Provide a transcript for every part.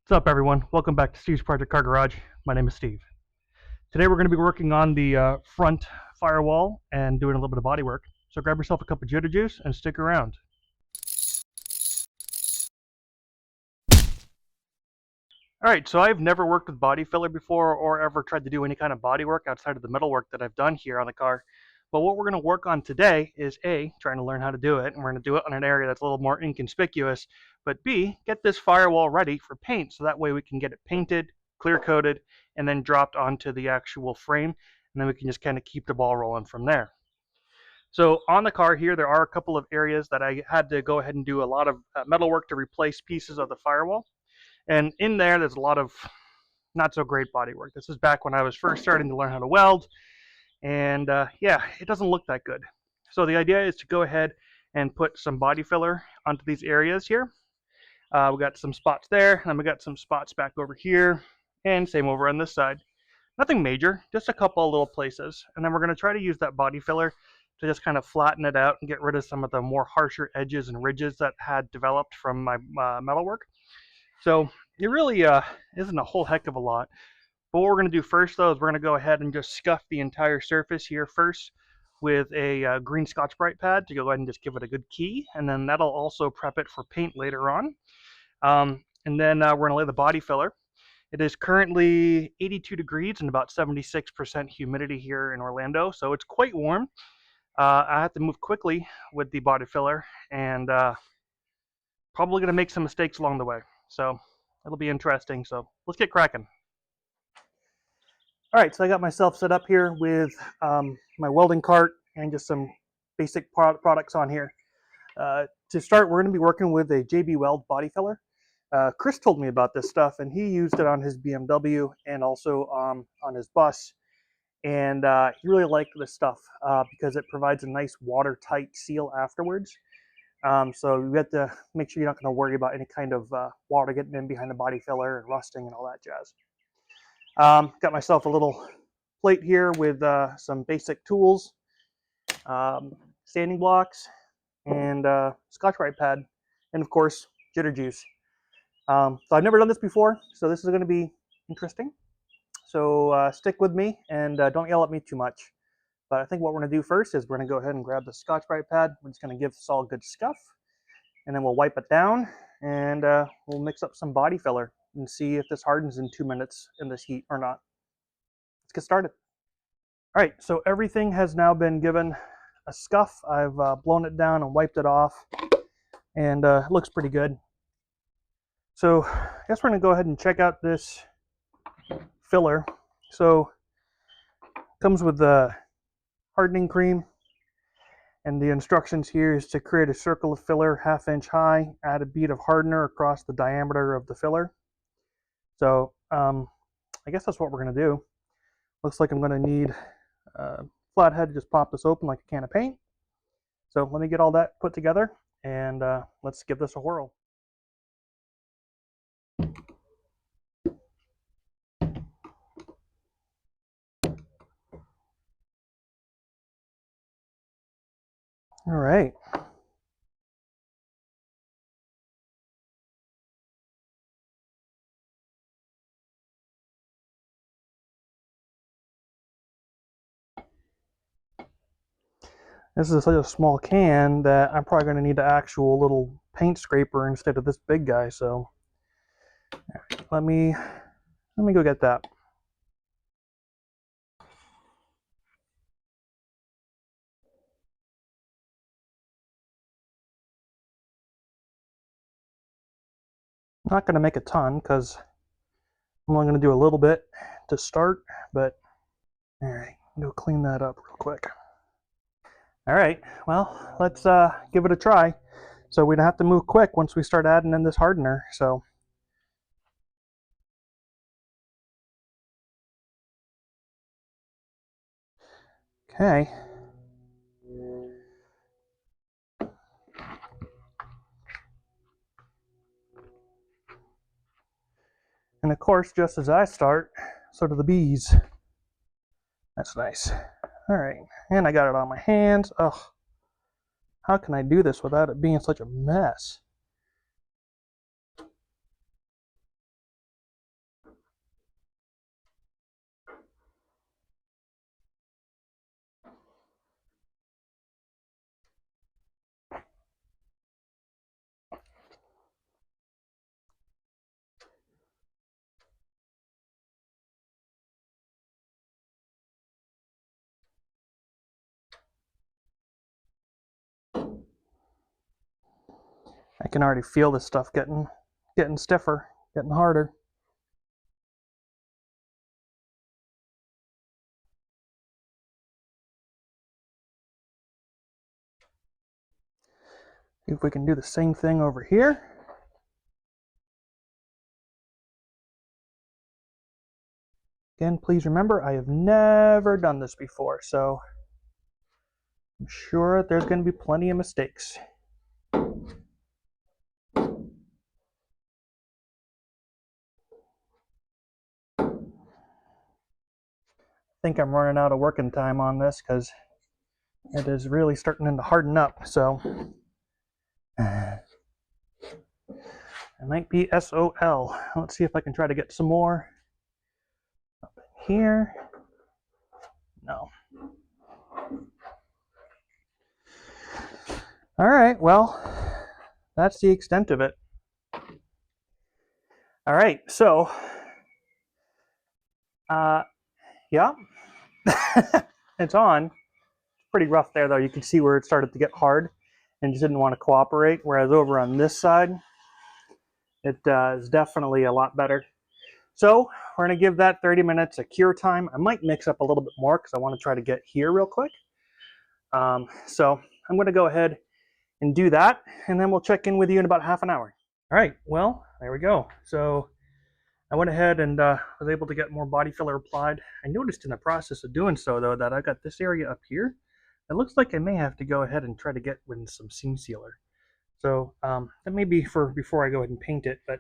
What's up, everyone? Welcome back to Steve's Project Car Garage. My name is Steve. Today we're going to be working on the front firewall and doing a little bit of body work. So grab yourself a cup of Jitter Juice and stick around. Alright, so I've never worked with body filler before or ever tried to do any kind of body work outside of the metal work that I've done here on the car. But what we're going to work on today is A, trying to learn how to do it, and we're going to do it on an area that's a little more inconspicuous, but B, get this firewall ready for paint so that way we can get it painted, clear coated, and then dropped onto the actual frame, and then we can just kind of keep the ball rolling from there. So on the car here, there are a couple of areas that I had to go ahead and do a lot of metal work to replace pieces of the firewall. And in there's a lot of not so great body work. This is back when I was first starting to learn how to weld. And yeah, it doesn't look that good. So the idea is to go ahead and put some body filler onto these areas here. We got some spots there, and we got some spots back over here, and same over on this side. Nothing major, just a couple of little places. And then we're going to try to use that body filler to just kind of flatten it out and get rid of some of the more harsher edges and ridges that had developed from my metalwork. So it really isn't a whole heck of a lot. But what we're going to do first, though, is we're going to go ahead and just scuff the entire surface here first with a green Scotch-Brite pad to go ahead and just give it a good key. And then that'll also prep it for paint later on. And then we're going to lay the body filler. It is currently 82 degrees and about 76% humidity here in Orlando, so it's quite warm. I have to move quickly with the body filler, and probably going to make some mistakes along the way. So it'll be interesting. So let's get cracking. All right, so I got myself set up here with my welding cart and just some basic products on here. To start, we're going to be working with a JB Weld body filler. Chris told me about this stuff, and he used it on his BMW and also on his bus. And he really liked this stuff because it provides a nice watertight seal afterwards. So you have to make sure you're not going to worry about any kind of water getting in behind the body filler and rusting and all that jazz. Got myself a little plate here with some basic tools, sanding blocks, and Scotch-Brite pad, and of course, Jitter Juice. So I've never done this before, so this is going to be interesting. So stick with me and don't yell at me too much. But I think what we're going to do first is we're going to go ahead and grab the Scotch-Brite pad. We're just going to give this all a good scuff, and then we'll wipe it down, and we'll mix up some body filler and see if this hardens in 2 minutes in this heat or not. Let's get started. All right, so everything has now been given a scuff. I've blown it down and wiped it off, and it looks pretty good. So I guess we're going to go ahead and check out this filler. So it comes with the hardening cream, and the instructions here is to create a circle of filler 1/2 inch high, add a bead of hardener across the diameter of the filler. So I guess that's what we're going to do. Looks like I'm going to need a flathead to just pop this open like a can of paint. So let me get all that put together, and let's give this a whirl. All right. This is such a small can that I'm probably going to need an actual little paint scraper instead of this big guy. So let me go get that. I'm not going to make a ton because I'm only going to do a little bit to start, but all right, go clean that up real quick. All right, well, let's give it a try. So we don't have to move quick once we start adding in this hardener. So okay. And of course, just as I start, so do the bees. That's nice. All right, and I got it on my hands. Ugh, how can I do this without it being such a mess? I can already feel this stuff getting stiffer, getting harder. See if we can do the same thing over here. Again, please remember, I have never done this before, so I'm sure there's going to be plenty of mistakes. I think I'm running out of working time on this because it is really starting to harden up, so it might be SOL. Let's see if I can try to get some more up in here. No. All right, well, that's the extent of it. All right, so, yeah, it's on. It's pretty rough there, though. You can see where it started to get hard and just didn't want to cooperate, whereas over on this side, it is definitely a lot better. So we're going to give that 30 minutes a cure time. I might mix up a little bit more because I want to try to get here real quick. So I'm going to go ahead and do that, and then we'll check in with you in about half an hour. All right, well, there we go. So I went ahead and was able to get more body filler applied. I noticed in the process of doing so, though, that I got this area up here. It looks like I may have to go ahead and try to get with some seam sealer. So that may be for before I go ahead and paint it, but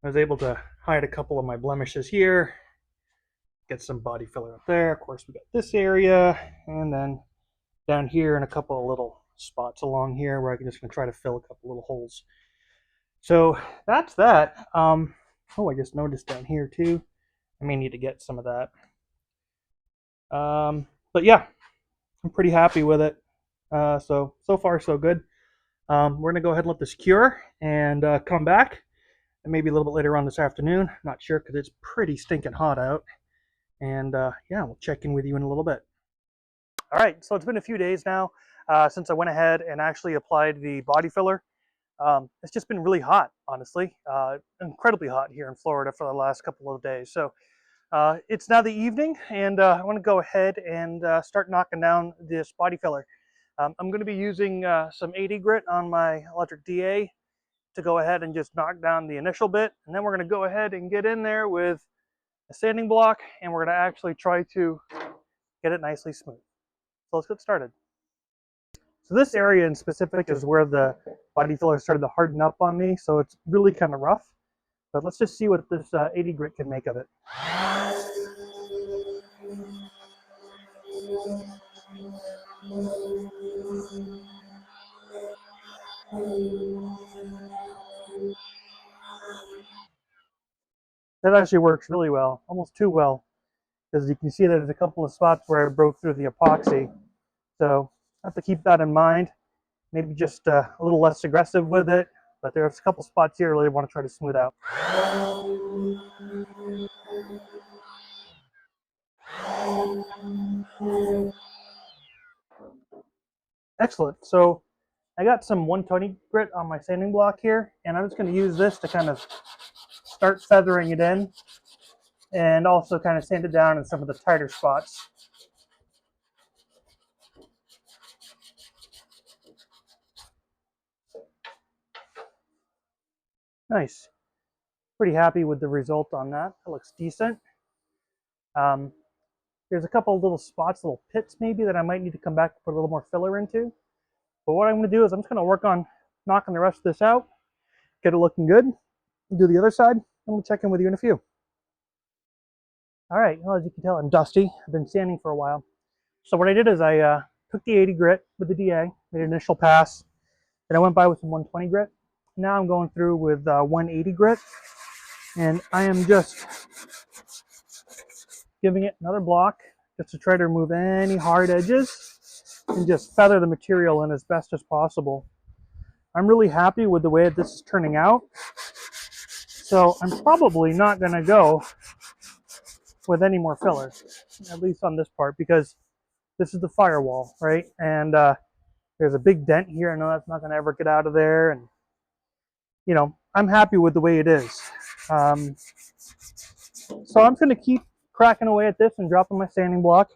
I was able to hide a couple of my blemishes here, get some body filler up there. Of course, we got this area, and then down here and a couple of little spots along here where I'm just going to try to fill a couple little holes. So that's that. Oh, I just noticed down here too. I may need to get some of that. But yeah, I'm pretty happy with it. So far so good. We're going to go ahead and let this cure and come back. And maybe a little bit later on this afternoon. Not sure because it's pretty stinking hot out. And yeah, we'll check in with you in a little bit. All right, so it's been a few days now since I went ahead and actually applied the body filler. It's just been really hot, honestly. Incredibly hot here in Florida for the last couple of days. So it's now the evening, and I want to go ahead and start knocking down this body filler. I'm going to be using some 80 grit on my electric DA to go ahead and just knock down the initial bit, and then we're going to go ahead and get in there with a sanding block, and we're going to actually try to get it nicely smooth. So let's get started. So this area in specific is where the body filler started to harden up on me, so it's really kind of rough. But let's just see what this 80 grit can make of it. That actually works really well, almost too well, because you can see that there's a couple of spots where I broke through the epoxy. So I have to keep that in mind. Maybe just a little less aggressive with it, but there's a couple spots here I really want to try to smooth out. Excellent. So I got some 120 grit on my sanding block here, and I'm just going to use this to kind of start feathering it in and also kind of sand it down in some of the tighter spots. Nice. Pretty happy with the result on that. That looks decent. There's a couple of little spots, little pits maybe, that I might need to come back and put a little more filler into. But what I'm going to do is I'm just going to work on knocking the rest of this out, get it looking good, do the other side, and we'll check in with you in a few. All right, well, as you can tell, I'm dusty. I've been sanding for a while. So what I did is I took the 80 grit with the DA, made an initial pass, then I went by with some 120 grit. Now I'm going through with 180 grit, and I am just giving it another block just to try to remove any hard edges and just feather the material in as best as possible. I'm really happy with the way this is turning out. So I'm probably not going to go with any more filler, at least on this part, because this is the firewall, right? And there's a big dent here. I know that's not going to ever get out of there. And you know, I'm happy with the way it is. Um, so I'm just going to keep cracking away at this and dropping my sanding block.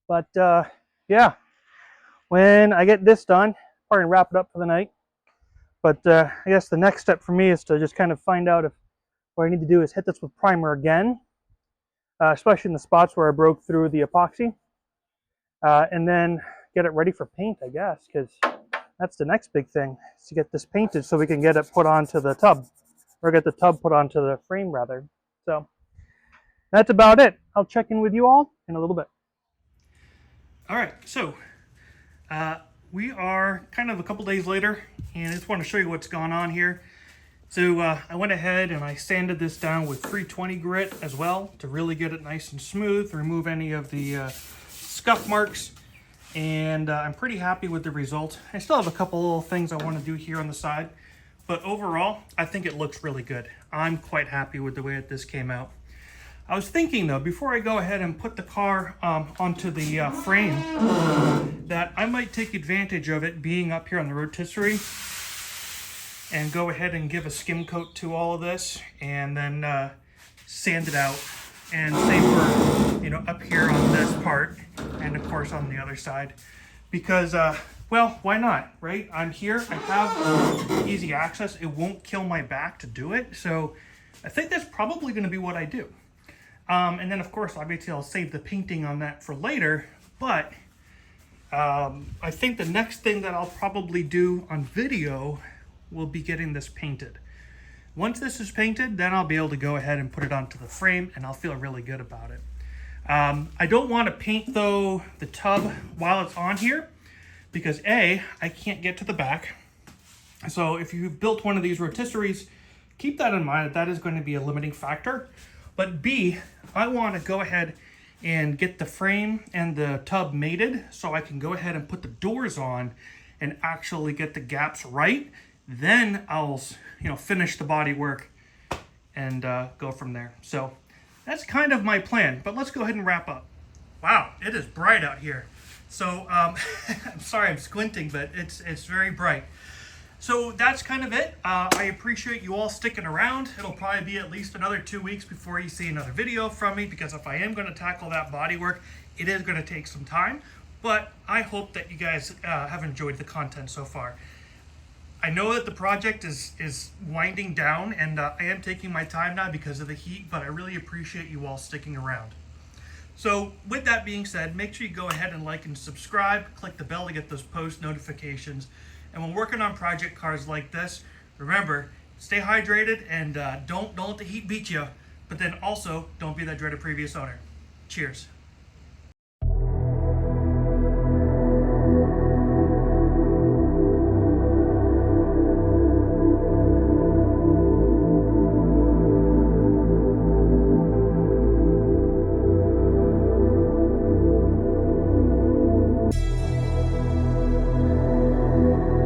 But yeah, when I get this done, probably wrap it up for the night. But I guess the next step for me is to just kind of find out if what I need to do is hit this with primer again, especially in the spots where I broke through the epoxy, and then get it ready for paint, I guess, because that's the next big thing, is to get this painted so we can get it put onto the tub, or get the tub put onto the frame rather. So that's about it. I'll check in with you all in a little bit. All right, so we are kind of a couple days later, and I just want to show you what's gone on here. So I went ahead and I sanded this down with 320 grit as well to really get it nice and smooth, remove any of the scuff marks, and I'm pretty happy with the result. I still have a couple little things I want to do here on the side, but overall I think it looks really good. I'm quite happy with the way that this came out. I was thinking though, before I go ahead and put the car onto the frame, that I might take advantage of it being up here on the rotisserie and go ahead and give a skim coat to all of this and then sand it out, and same for, you know, up here on this part and of course on the other side, because well, why not, right? I'm here, I have easy access, it won't kill my back to do it, so I think that's probably going to be what I do. And then of course obviously I'll save the painting on that for later, but I think the next thing that I'll probably do on video will be getting this painted. Once this is painted, then I'll be able to go ahead and put it onto the frame, and I'll feel really good about it. I don't want to paint though the tub while it's on here, because A, I can't get to the back. So if you've built one of these rotisseries, keep that in mind, that is going to be a limiting factor. But B, I want to go ahead and get the frame and the tub mated so I can go ahead and put the doors on and actually get the gaps right. Then I'll, you know, finish the body work and go from there. So that's kind of my plan, but let's go ahead and wrap up. Wow, it is bright out here. So I'm sorry I'm squinting, but it's very bright. So that's kind of it. I appreciate you all sticking around. It'll probably be at least another 2 weeks before you see another video from me, because if I am going to tackle that body work, it is going to take some time. But I hope that you guys have enjoyed the content so far. I know that the project is winding down, and I am taking my time now because of the heat, but I really appreciate you all sticking around. So with that being said, make sure you go ahead and like and subscribe, click the bell to get those post notifications. And when working on project cars like this, remember, stay hydrated and don't let the heat beat you, but then also don't be that dreaded previous owner. Cheers.